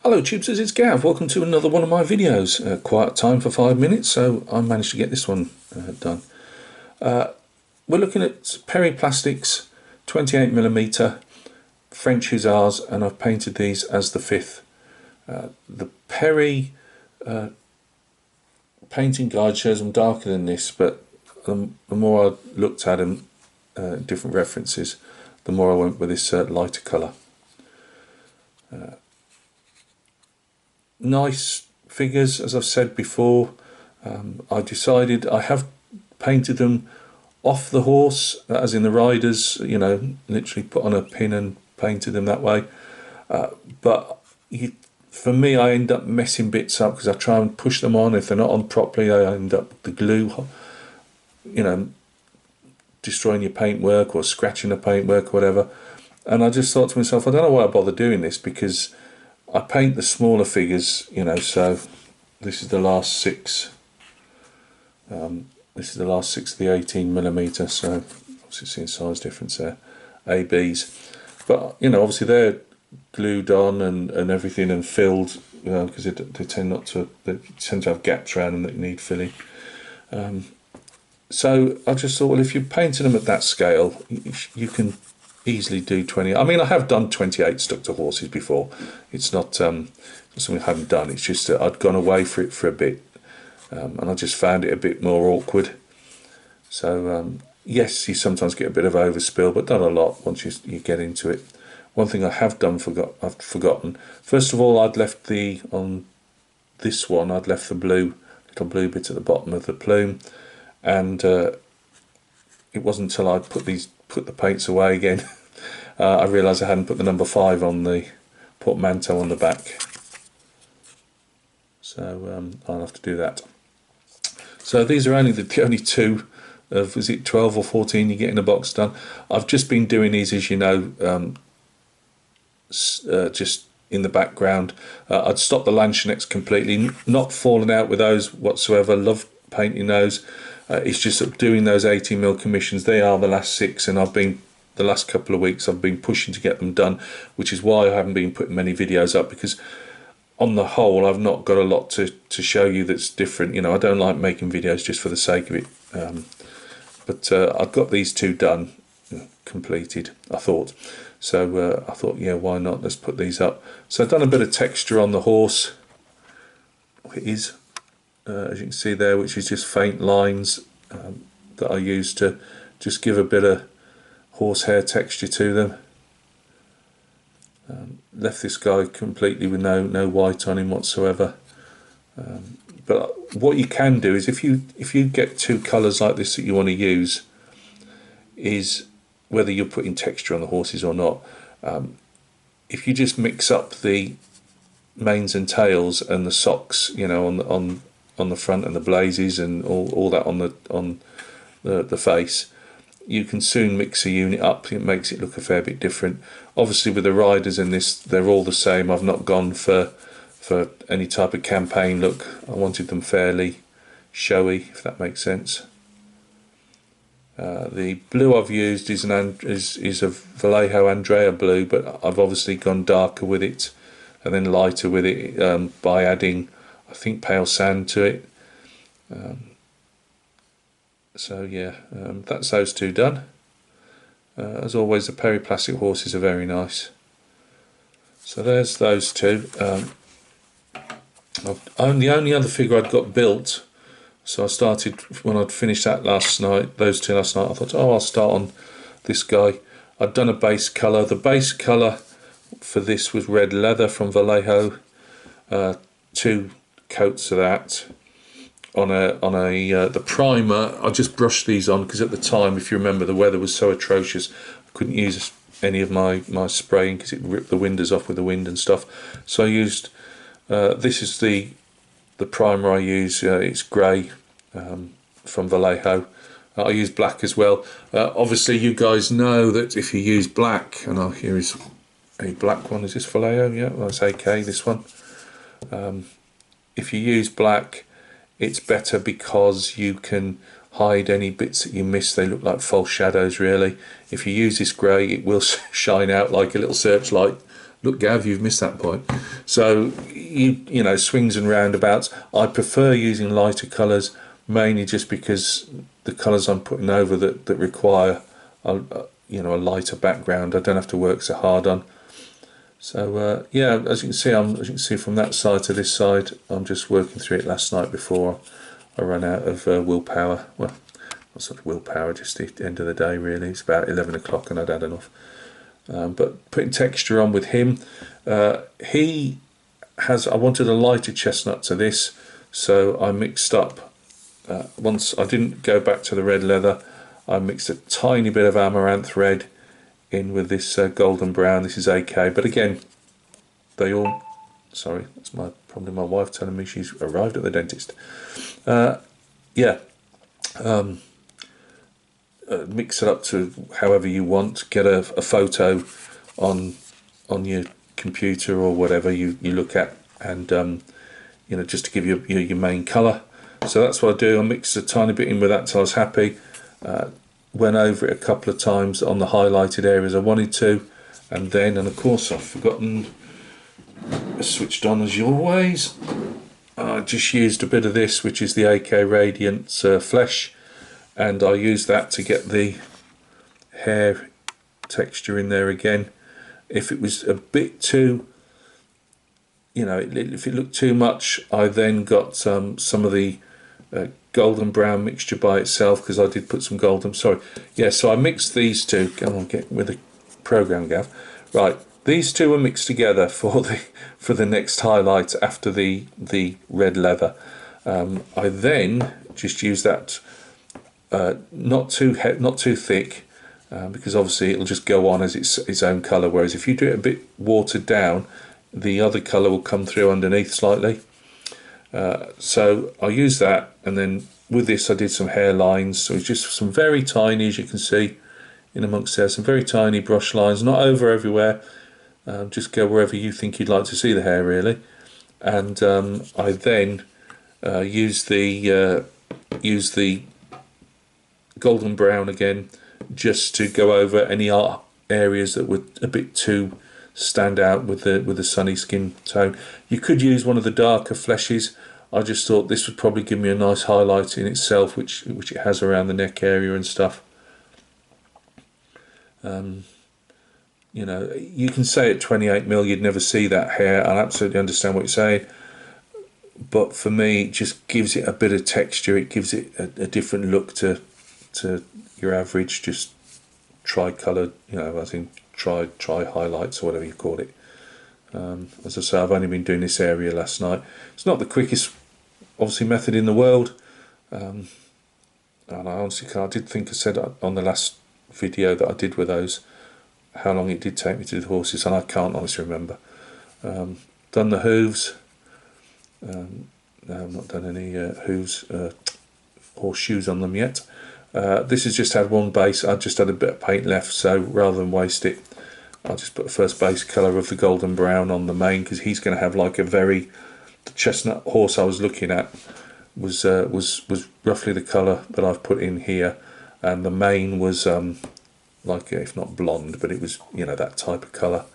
Hello Tubesters, it's Gav. Welcome to another one of my videos. Quiet time for 5 minutes, so I managed to get this one done. We're looking at Perry Plastics 28mm French Hussars, and I've painted these as the fifth. The Perry painting guide shows them darker than this, but the more I looked at them, different references, the more I went with this lighter colour. Nice figures, as I've said before. I decided I have painted them off the horse, as in the riders, you know, literally put on a pin and painted them that way. But for me, I end up messing bits up because I try and push them on. If they're not on properly, I end up with the glue, you know, destroying your paintwork or scratching the paintwork or whatever. And I just thought to myself, I don't know why I bother doing this, because I paint the smaller figures, you know. So this is the last six. This is the last six of the 18mm. So obviously seeing size difference there, ABs. But you know, obviously they're glued on and everything and filled, you know, because they tend to have gaps around them that need filling. So I just thought, well, if you're painting them at that scale, you can easily do 20. I mean, I have done 28 stuck to horses before. It's not something I haven't done. It's just that I'd gone away for it for a bit, and I just found it a bit more awkward. So yes, you sometimes get a bit of overspill, but not a lot once you get into it. One thing I have I've forgotten. First of all, I'd left on this one, I'd left the little blue bit at the bottom of the plume, and it wasn't until I put the paints away again I realised I hadn't put the number 5 on the portmanteau on the back. So I'll have to do that. So these are only the only two of, is it 12 or 14 you get in a box done. I've just been doing these, as you know, just in the background. I'd stopped the Lanchinets completely, not falling out with those whatsoever. Love painting those. It's just doing those 18mm commissions. They are the last 6, and the last couple of weeks I've been pushing to get them done, which is why I haven't been putting many videos up, because on the whole I've not got a lot to show you that's different. You know, I don't like making videos just for the sake of it. But I've got these two done, completed, I thought. So I thought, yeah, why not? Let's put these up. So I've done a bit of texture on the horse. It is, as you can see there, which is just faint lines that I use to just give a bit of horsehair texture to them. Left this guy completely with no white on him whatsoever. But what you can do is, if you get two colours like this that you want to use, is whether you're putting texture on the horses or not, if you just mix up the manes and tails and the socks, you know, on the front, and the blazes and all that on the face, you can soon mix a unit up. It makes it look a fair bit different. Obviously with the riders in this, they're all the same. I've not gone for any type of campaign look. I wanted them fairly showy, if that makes sense. The blue I've used is a Vallejo Andrea blue, but I've obviously gone darker with it and then lighter with it by adding, I think, pale sand to it. So yeah, that's those two done. As always, the Perry plastic horses are very nice. So there's those two. The only other figure I'd got built, so I started when I'd finished that last night, those two last night. I thought, oh, I'll start on this guy. I'd done a base colour. The base colour for this was red leather from Vallejo. 2 coats of that. On the primer, I just brushed these on because at the time, if you remember, the weather was so atrocious, I couldn't use any of my spraying because it ripped the windows off with the wind and stuff. So I used this is the primer I use. It's grey from Vallejo. I use black as well. Obviously, you guys know that if you use black, and here is a black one. Is this Vallejo? Yeah, well, that's AK. This one. If you use black, it's better because you can hide any bits that you miss. They look like false shadows, really. If you use this grey, it will shine out like a little searchlight Look, Gav, you've missed that point. So you know, swings and roundabouts. I prefer using lighter colours, mainly just because the colours I'm putting over that require a you know, a lighter background, I don't have to work so hard on. So yeah, as you can see from that side to this side, I'm just working through it last night before I ran out of willpower. Well, not sort of willpower, just the end of the day really. It's about 11 o'clock and I'd had enough. But putting texture on with him, he has, I wanted a lighter chestnut to this, so I mixed up, once I didn't go back to the red leather, I mixed a tiny bit of amaranth red in with this golden brown. This is AK, but again, they all, sorry, that's probably my wife telling me she's arrived at the dentist. Yeah, mix it up to however you want. Get a photo on your computer or whatever you look at, and you know, just to give you your main colour. So that's what I do. I mixed a tiny bit in with that till I was happy. Went over it a couple of times on the highlighted areas I wanted to, and of course I've forgotten, switched on as always. I just used a bit of this, which is the AK Radiance Flesh, and I used that to get the hair texture in there again. If it was a bit too, you know, if it looked too much, I then got some of the golden brown mixture by itself, because I did put some golden, sorry, yeah, so I mixed these two. Come on, get with the program, Gav. Right, these two were mixed together for the next highlight after the red leather. I then just used that, not too thick, because obviously it'll just go on as its own colour, whereas if you do it a bit watered down, the other colour will come through underneath slightly. So I used that, and then with this I did some hairlines, so it's just some very tiny, as you can see in amongst there, some very tiny brush lines, not over everywhere, just go wherever you think you'd like to see the hair really. And I then use the golden brown again, just to go over any areas that were a bit too stand out with the sunny skin tone. You could use one of the darker fleshes. I just thought this would probably give me a nice highlight in itself, which it has around the neck area and stuff. You know, you can say at 28mm you'd never see that hair. I absolutely understand what you're saying, but for me it just gives it a bit of texture. It gives it a different look to your average just tri-coloured, you know, I think try highlights or whatever you call it. As I say, I've only been doing this area last night. It's not the quickest, obviously, method in the world, and I honestly can't. I did think I said on the last video that I did with those how long it did take me to do the horses, and I can't honestly remember. Done the hooves. No, I've not done any hooves, horseshoes on them yet. This has just had one base. I just had a bit of paint left, so rather than waste it, I'll just put the first base colour of the golden brown on the mane, because he's going to have like the chestnut horse I was looking at was roughly the colour that I've put in here, and the mane was like, if not blonde, but it was, you know, that type of colour.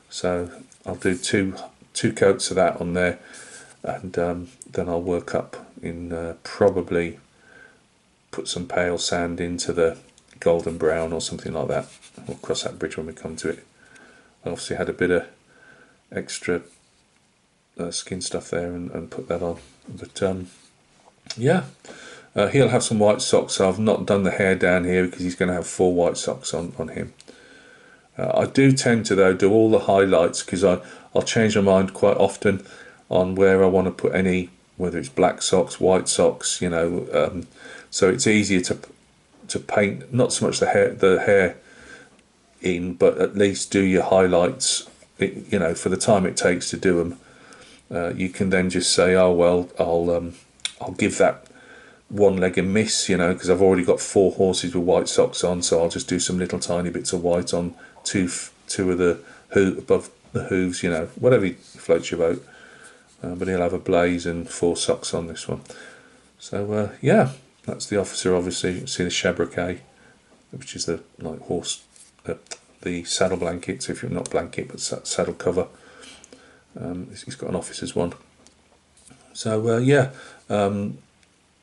So I'll do two coats of that on there, and then I'll work up in probably put some pale sand into the golden brown or something like that. We'll cross that bridge when we come to it. I obviously had a bit of extra skin stuff there and put that on, but yeah, he'll have some white socks. So I've not done the hair down here because he's going to have 4 white socks on him. I do tend to, though, do all the highlights, because I'll change my mind quite often on where I want to put any, whether it's black socks, white socks, you know, so it's easier to paint not so much the hair in, but at least do your highlights, you know, for the time it takes to do them. You can then just say, oh well, I'll give that one leg a miss, you know, because I've already got 4 horses with white socks on, so I'll just do some little tiny bits of white on two of the above the hooves, you know, whatever floats your boat. But he'll have a blaze and 4 socks on this one. So yeah, that's the officer. Obviously you can see the shabraque, which is the like horse, the the saddle blankets, if you're not blanket but saddle cover. He's got an officer's one. So yeah,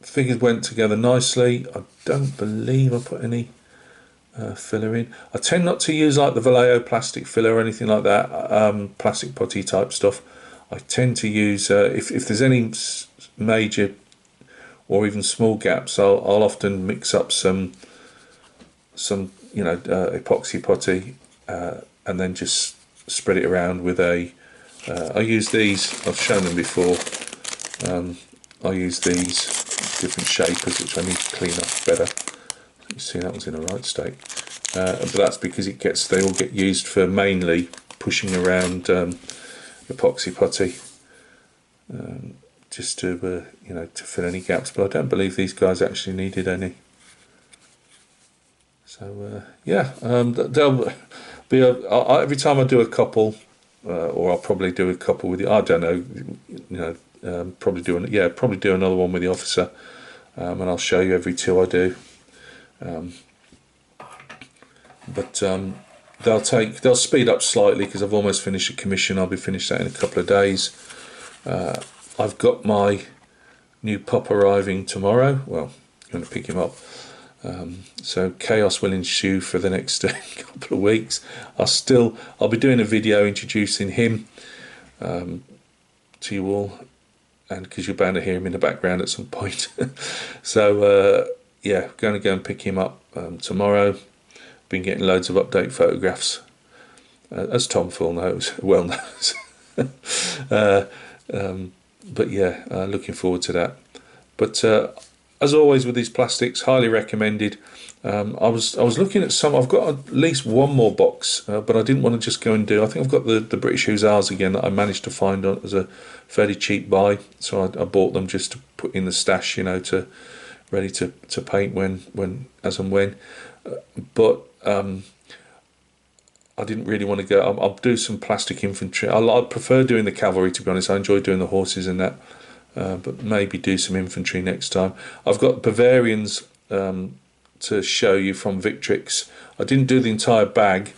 figures went together nicely. I don't believe I put any filler in. I tend not to use like the Vallejo plastic filler or anything like that, plastic putty type stuff. I tend to use, if there's any major or even small gaps, I'll often mix up some epoxy putty and then just spread it around with a I use these, I've shown them before. I use these different shapers which I need to clean up better. You see that one's in the right state, but that's because they all get used for mainly pushing around epoxy putty, just to to fill any gaps. But I don't believe these guys actually needed any. So yeah, there'll be every time I do a couple, or I'll probably do a couple with I don't know, probably do another one with the officer, and I'll show you every two I do. But they'll speed up slightly because I've almost finished a commission. I'll be finished that in a couple of days. I've got my new pup arriving tomorrow. Well, I'm going to pick him up. So chaos will ensue for the next couple of weeks. I'll be doing a video introducing him to you all, and because you're bound to hear him in the background at some point. So yeah, going to go and pick him up tomorrow. Been getting loads of update photographs, as Tom Full well knows. But yeah, looking forward to that. But as always with these plastics, highly recommended. I was looking at some. I've got at least one more box, but I didn't want to just go and do. I think I've got the British Hussars again that I managed to find as a fairly cheap buy. So I bought them just to put in the stash, ready to paint when as and when. But I didn't really want to go. I'll do some plastic infantry. I prefer doing the cavalry, to be honest. I enjoy doing the horses and that. But maybe do some infantry next time. I've got Bavarians to show you from Victrix. I didn't do the entire bag.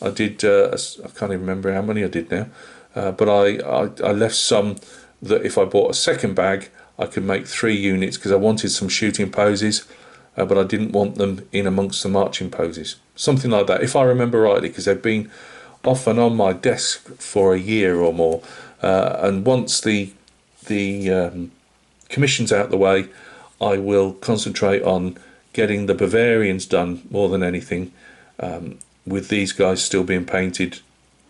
I did. I can't even remember how many I did now. But I left some that if I bought a second bag, I could make 3 units because I wanted some shooting poses, but I didn't want them in amongst the marching poses. Something like that, if I remember rightly, because they've been off and on my desk for a year or more. And once the commission's out the way, I will concentrate on getting the Bavarians done more than anything, with these guys still being painted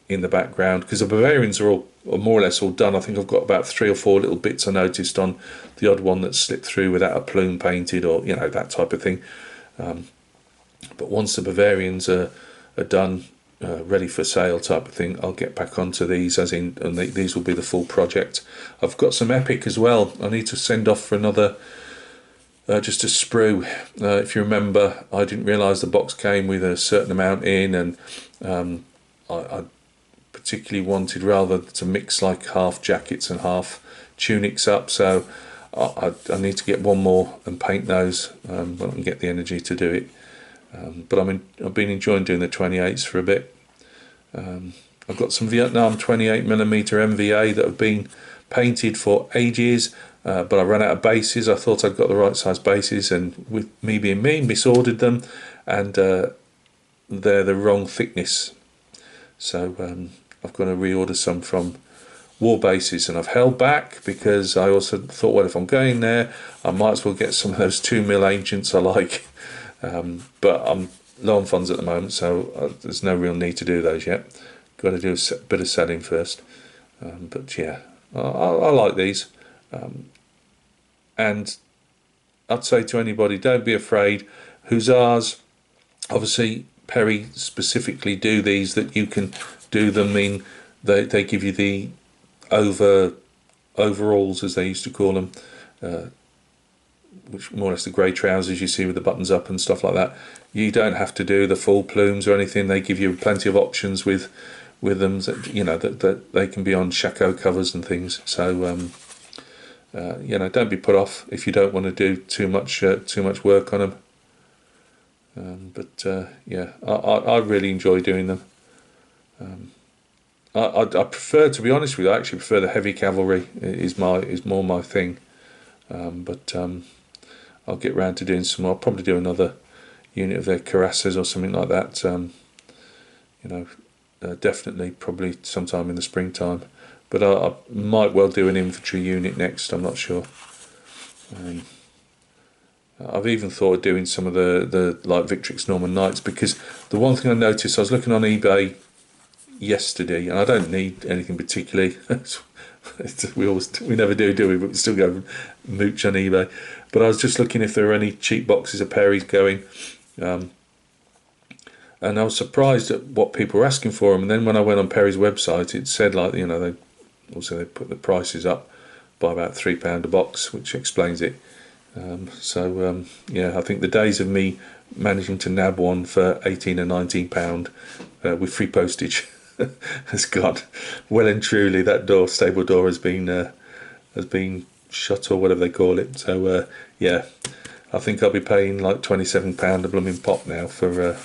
in the background, because the Bavarians are more or less all done. I think I've got about 3 or 4 little bits I noticed on the odd one that slipped through without a plume painted, or that type of thing. But once the Bavarians are done, ready for sale type of thing, I'll get back onto these, and these will be the full project. I've got some epic as well. I need to send off for another, just a sprue. If you remember, I didn't realise the box came with a certain amount in, and I particularly wanted rather to mix like half jackets and half tunics up, so I need to get one more and paint those when I can get the energy to do it. But I've been enjoying doing the 28s for a bit. I've got some Vietnam 28mm MVA that have been painted for ages, but I ran out of bases. I thought I'd got the right size bases, and with me being me, misordered them, and they're the wrong thickness. So I've got to reorder some from War Bases, and I've held back because I also thought, well, if I'm going there, I might as well get some of those 2mm Ancients I like. But I'm low on funds at the moment, so there's no real need to do those yet. Got to do a bit of selling first. But yeah, I like these. And I'd say to anybody, don't be afraid. Hussars, obviously Perry specifically do these, that you can do them in, they give you the overalls, as they used to call them, which more or less the grey trousers you see with the buttons up and stuff like that. You don't have to do the full plumes or anything. They give you plenty of options with them, that they can be on shako covers and things. So don't be put off if you don't want to do too much work on them. Yeah, I really enjoy doing them. I prefer, to be honest with you, I actually prefer the heavy cavalry. Is more my thing. I'll get round to doing some more. I'll probably do another unit of their cuirassiers or something like that. You know, definitely probably sometime in the springtime. But I might well do an infantry unit next. I'm not sure. I've even thought of doing some of the like Victrix Norman Knights, because the one thing I noticed, I was looking on eBay yesterday, and I don't need anything particularly. we never do we? But we still go mooch on eBay. But I was just looking if there are any cheap boxes of Perry's going, and I was surprised at what people were asking for them. And then when I went on Perry's website, it said, like, you know, they put the prices up by about £3 a box, which explains it. Yeah, I think the days of me managing to nab one for £18 and £19 with free postage has gone. Well and truly, that stable door has been shut, or whatever they call it. So yeah, I think I'll be paying like £27 a blooming pop now for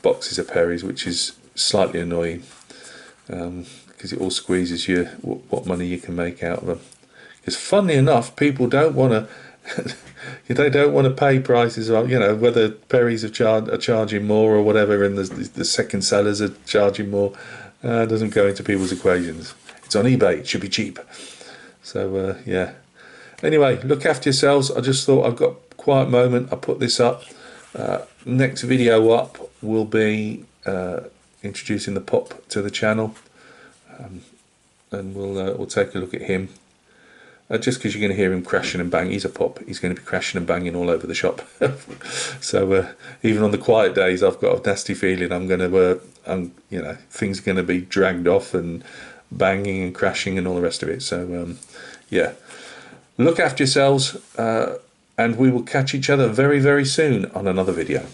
boxes of Perry's, which is slightly annoying, because it all squeezes you what money you can make out of them. Because funnily enough, people don't want to they don't want to pay prices of, you know, whether Perry's are charging more or whatever, and the second sellers are charging more. It doesn't go into people's equations. It's on eBay, it should be cheap. So yeah. Anyway, look after yourselves. I just thought I've got a quiet moment, I put this up. Next video up will be introducing the pup to the channel, and we'll take a look at him. Just because you're going to hear him crashing and banging. He's a pup. He's going to be crashing and banging all over the shop. So even on the quiet days, I've got a nasty feeling you know, things are going to be dragged off and banging and crashing and all the rest of it. So yeah, look after yourselves, and we will catch each other very, very soon on another video.